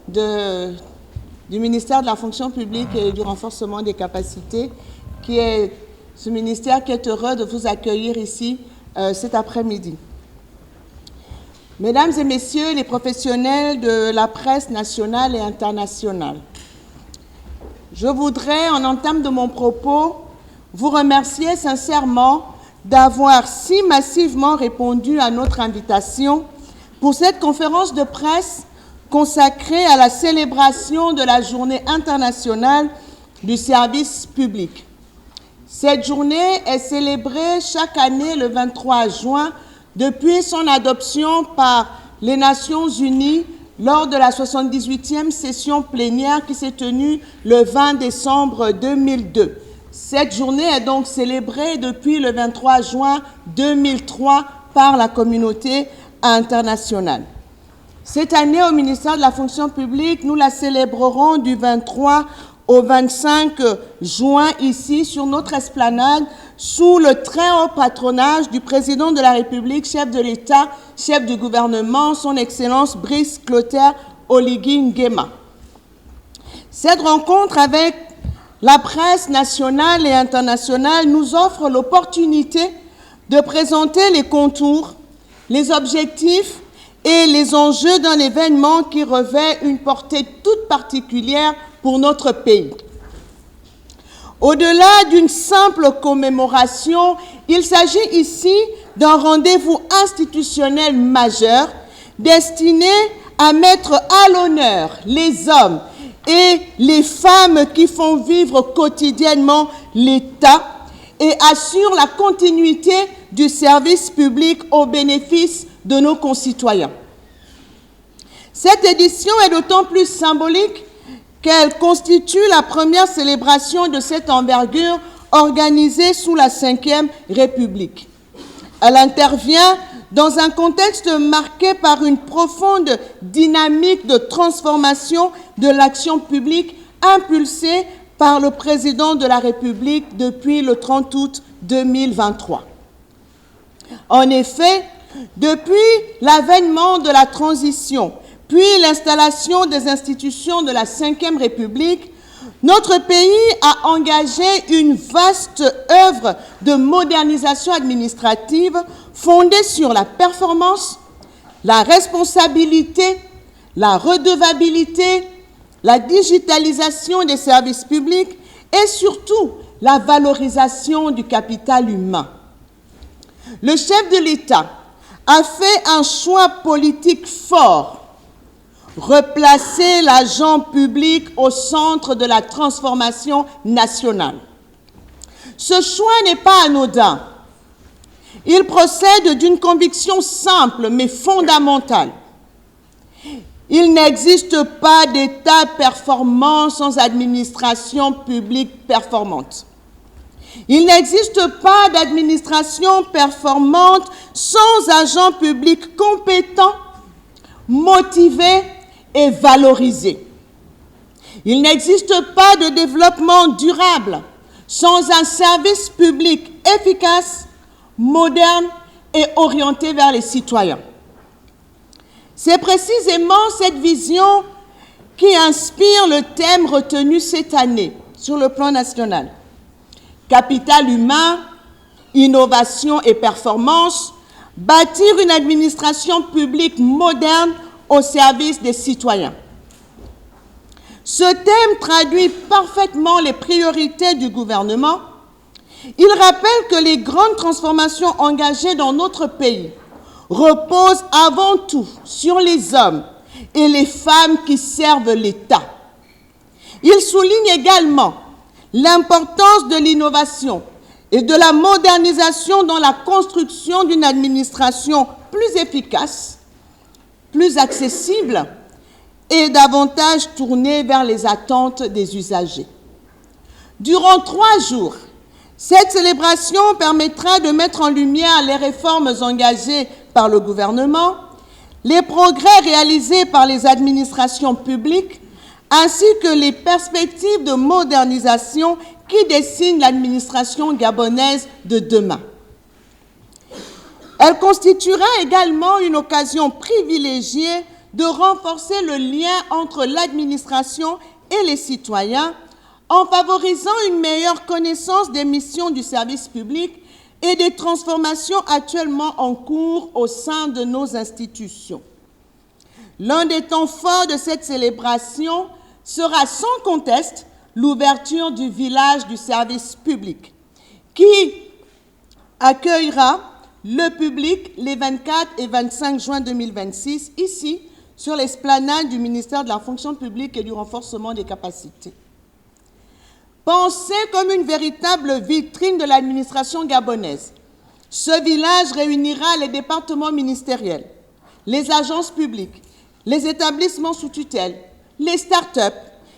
du ministère de la fonction publique et du renforcement des capacités, qui est ce ministère qui est heureux de vous accueillir ici cet après-midi. Mesdames et messieurs les professionnels de la presse nationale et internationale, je voudrais, en entame de mon propos, vous remercier sincèrement d'avoir si massivement répondu à notre invitation pour cette conférence de presse consacrée à la célébration de la Journée internationale du service public. Cette journée est célébrée chaque année le 23 juin depuis son adoption par les Nations Unies lors de la 78e session plénière qui s'est tenue le 20 décembre 2002. Cette journée est donc célébrée depuis le 23 juin 2003 par la communauté internationale. Cette année, au ministère de la fonction publique, nous la célébrerons du 23 au 25 juin ici sur notre esplanade sous le très haut patronage du président de la République, chef de l'État, chef du gouvernement, son Excellence Brice Clotaire Oligui Nguema. Cette rencontre avec la presse nationale et internationale nous offre l'opportunité de présenter les contours, les objectifs et les enjeux d'un événement qui revêt une portée toute particulière pour notre pays. Au-delà d'une simple commémoration, il s'agit ici d'un rendez-vous institutionnel majeur destiné à mettre à l'honneur les hommes et les femmes qui font vivre quotidiennement l'État et assurent la continuité du service public au bénéfice de nos concitoyens. Cette édition est d'autant plus symbolique qu'elle constitue la première célébration de cette envergure organisée sous la Ve République. Elle intervient dans un contexte marqué par une profonde dynamique de transformation de l'action publique impulsée par le président de la République depuis le 30 août 2023. En effet, depuis l'avènement de la transition, puis l'installation des institutions de la Ve République, notre pays a engagé une vaste œuvre de modernisation administrative fondée sur la performance, la responsabilité, la redevabilité, la digitalisation des services publics et surtout la valorisation du capital humain. Le chef de l'État a fait un choix politique fort: replacer l'agent public au centre de la transformation nationale. Ce choix n'est pas anodin. Il procède d'une conviction simple mais fondamentale. Il n'existe pas d'État performant sans administration publique performante. Il n'existe pas d'administration performante sans agents publics compétents, motivés et valorisés. Il n'existe pas de développement durable sans un service public efficace, moderne et orienté vers les citoyens. C'est précisément cette vision qui inspire le thème retenu cette année sur le plan national. Capital humain, innovation et performance, bâtir une administration publique moderne au service des citoyens. Ce thème traduit parfaitement les priorités du gouvernement. Il rappelle que les grandes transformations engagées dans notre pays reposent avant tout sur les hommes et les femmes qui servent l'État. Il souligne également l'importance de l'innovation et de la modernisation dans la construction d'une administration plus efficace, plus accessible et davantage tournée vers les attentes des usagers. Durant 3 jours, cette célébration permettra de mettre en lumière les réformes engagées par le gouvernement, les progrès réalisés par les administrations publiques, ainsi que les perspectives de modernisation qui dessinent l'administration gabonaise de demain. Elle constituera également une occasion privilégiée de renforcer le lien entre l'administration et les citoyens en favorisant une meilleure connaissance des missions du service public et des transformations actuellement en cours au sein de nos institutions. L'un des temps forts de cette célébration sera sans conteste l'ouverture du village du service public, qui accueillera le public les 24 et 25 juin 2026, ici, sur l'esplanade du ministère de la fonction publique et du renforcement des capacités. Pensé comme une véritable vitrine de l'administration gabonaise, ce village réunira les départements ministériels, les agences publiques, les établissements sous tutelle, les start-up,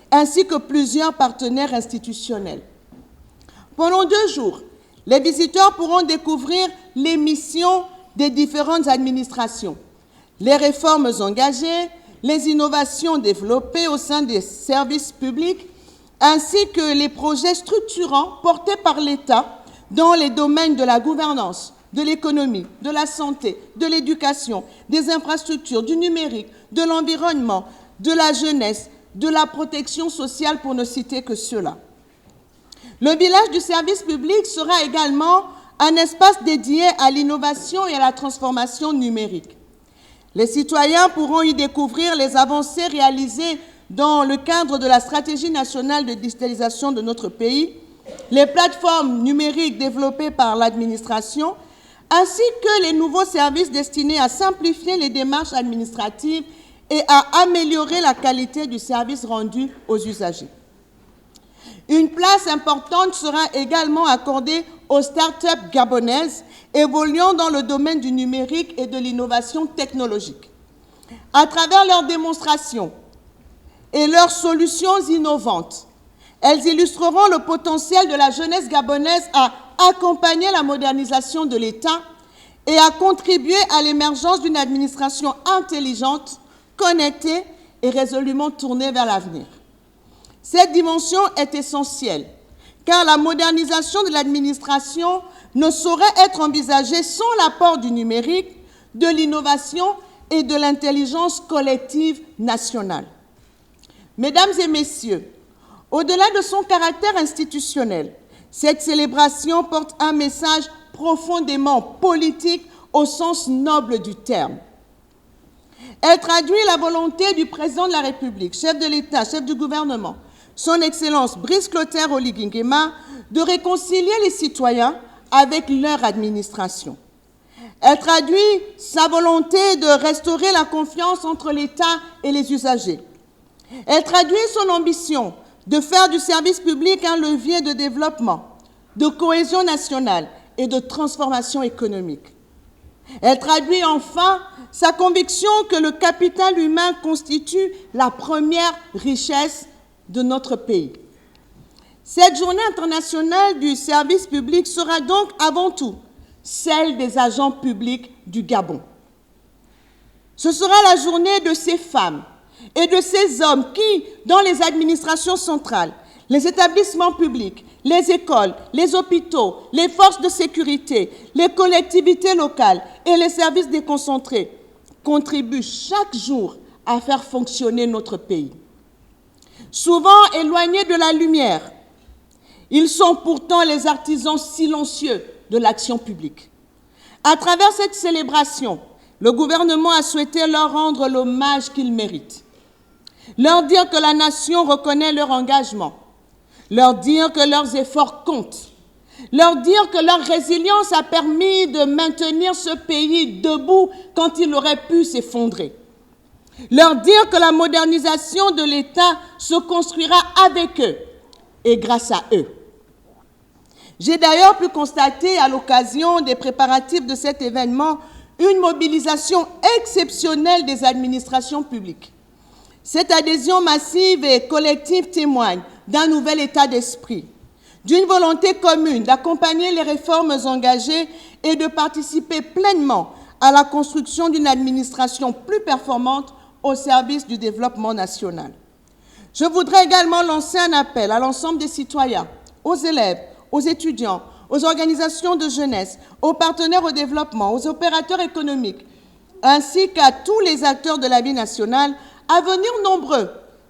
ainsi que plusieurs partenaires institutionnels. Pendant 2 jours, les visiteurs pourront découvrir les missions des différentes administrations, les réformes engagées, les innovations développées au sein des services publics, ainsi que les projets structurants portés par l'État dans les domaines de la gouvernance, de l'économie, de la santé, de l'éducation, des infrastructures, du numérique, de l'environnement, de la jeunesse, de la protection sociale, pour ne citer que cela. Le village du service public sera également un espace dédié à l'innovation et à la transformation numérique. Les citoyens pourront y découvrir les avancées réalisées dans le cadre de la stratégie nationale de digitalisation de notre pays, les plateformes numériques développées par l'administration, ainsi que les nouveaux services destinés à simplifier les démarches administratives et à améliorer la qualité du service rendu aux usagers. Une place importante sera également accordée aux start-up gabonaises évoluant dans le domaine du numérique et de l'innovation technologique. À travers leurs démonstrations et leurs solutions innovantes, elles illustreront le potentiel de la jeunesse gabonaise à accompagner la modernisation de l'État et à contribuer à l'émergence d'une administration intelligente, connectée et résolument tournée vers l'avenir. Cette dimension est essentielle, car la modernisation de l'administration ne saurait être envisagée sans l'apport du numérique, de l'innovation et de l'intelligence collective nationale. Mesdames et messieurs, au-delà de son caractère institutionnel, cette célébration porte un message profondément politique au sens noble du terme. Elle traduit la volonté du président de la République, chef de l'État, chef du gouvernement, son Excellence Brice Clotaire Oligui Nguema, de réconcilier les citoyens avec leur administration. Elle traduit sa volonté de restaurer la confiance entre l'État et les usagers. Elle traduit son ambition de faire du service public un levier de développement, de cohésion nationale et de transformation économique. Elle traduit enfin sa conviction que le capital humain constitue la première richesse de notre pays. Cette journée internationale du service public sera donc avant tout celle des agents publics du Gabon. Ce sera la journée de ces femmes et de ces hommes qui, dans les administrations centrales, les établissements publics, les écoles, les hôpitaux, les forces de sécurité, les collectivités locales et les services déconcentrés, contribuent chaque jour à faire fonctionner notre pays. Souvent éloignés de la lumière, ils sont pourtant les artisans silencieux de l'action publique. À travers cette célébration, le gouvernement a souhaité leur rendre l'hommage qu'ils méritent. Leur dire que la nation reconnaît leur engagement. Leur dire que leurs efforts comptent. Leur dire que leur résilience a permis de maintenir ce pays debout quand il aurait pu s'effondrer. Leur dire que la modernisation de l'État se construira avec eux et grâce à eux. J'ai d'ailleurs pu constater à l'occasion des préparatifs de cet événement une mobilisation exceptionnelle des administrations publiques. Cette adhésion massive et collective témoigne d'un nouvel état d'esprit, d'une volonté commune d'accompagner les réformes engagées et de participer pleinement à la construction d'une administration plus performante au service du développement national. Je voudrais également lancer un appel à l'ensemble des citoyens, aux élèves, aux étudiants, aux organisations de jeunesse, aux partenaires au développement, aux opérateurs économiques ainsi qu'à tous les acteurs de la vie nationale à venir nombreux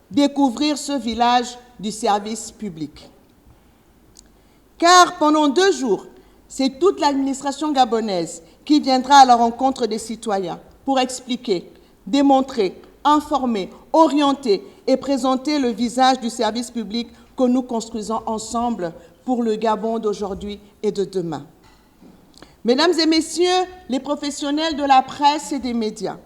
découvrir ce village du service public. Car pendant 2 jours, c'est toute l'administration gabonaise qui viendra à la rencontre des citoyens pour expliquer, démontrer, informer, orienter et présenter le visage du service public que nous construisons ensemble pour le Gabon d'aujourd'hui et de demain. Mesdames et messieurs, les professionnels de la presse et des médias,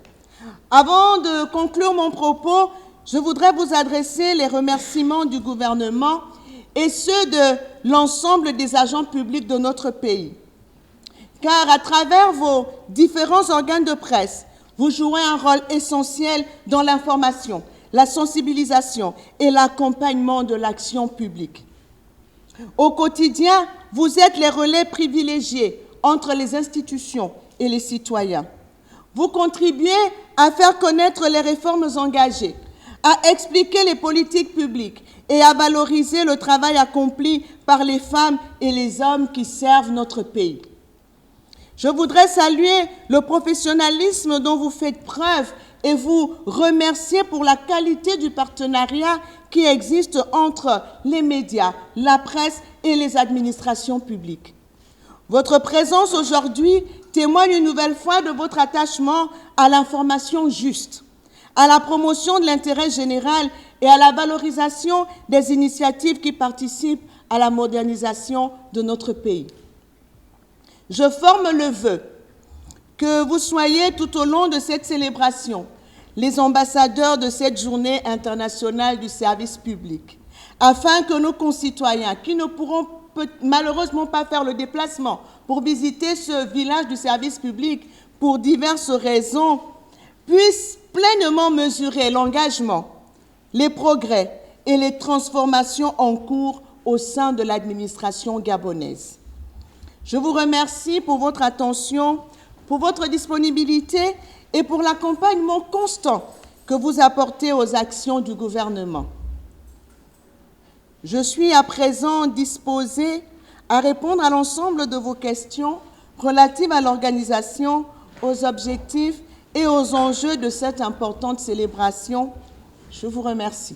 avant de conclure mon propos, je voudrais vous adresser les remerciements du gouvernement et ceux de l'ensemble des agents publics de notre pays. Car à travers vos différents organes de presse, vous jouez un rôle essentiel dans l'information, la sensibilisation et l'accompagnement de l'action publique. Au quotidien, vous êtes les relais privilégiés entre les institutions et les citoyens. Vous contribuez à faire connaître les réformes engagées, à expliquer les politiques publiques et à valoriser le travail accompli par les femmes et les hommes qui servent notre pays. Je voudrais saluer le professionnalisme dont vous faites preuve et vous remercier pour la qualité du partenariat qui existe entre les médias, la presse et les administrations publiques. Votre présence aujourd'hui témoigne une nouvelle fois de votre attachement à l'information juste, à la promotion de l'intérêt général et à la valorisation des initiatives qui participent à la modernisation de notre pays. Je forme le vœu que vous soyez tout au long de cette célébration les ambassadeurs de cette journée internationale du service public, afin que nos concitoyens qui ne pourront malheureusement pas faire le déplacement pour visiter ce village du service public pour diverses raisons, puissent pleinement mesurer l'engagement, les progrès et les transformations en cours au sein de l'administration gabonaise. Je vous remercie pour votre attention, pour votre disponibilité et pour l'accompagnement constant que vous apportez aux actions du gouvernement. Je suis à présent disposée à répondre à l'ensemble de vos questions relatives à l'organisation, aux objectifs et aux enjeux de cette importante célébration. Je vous remercie.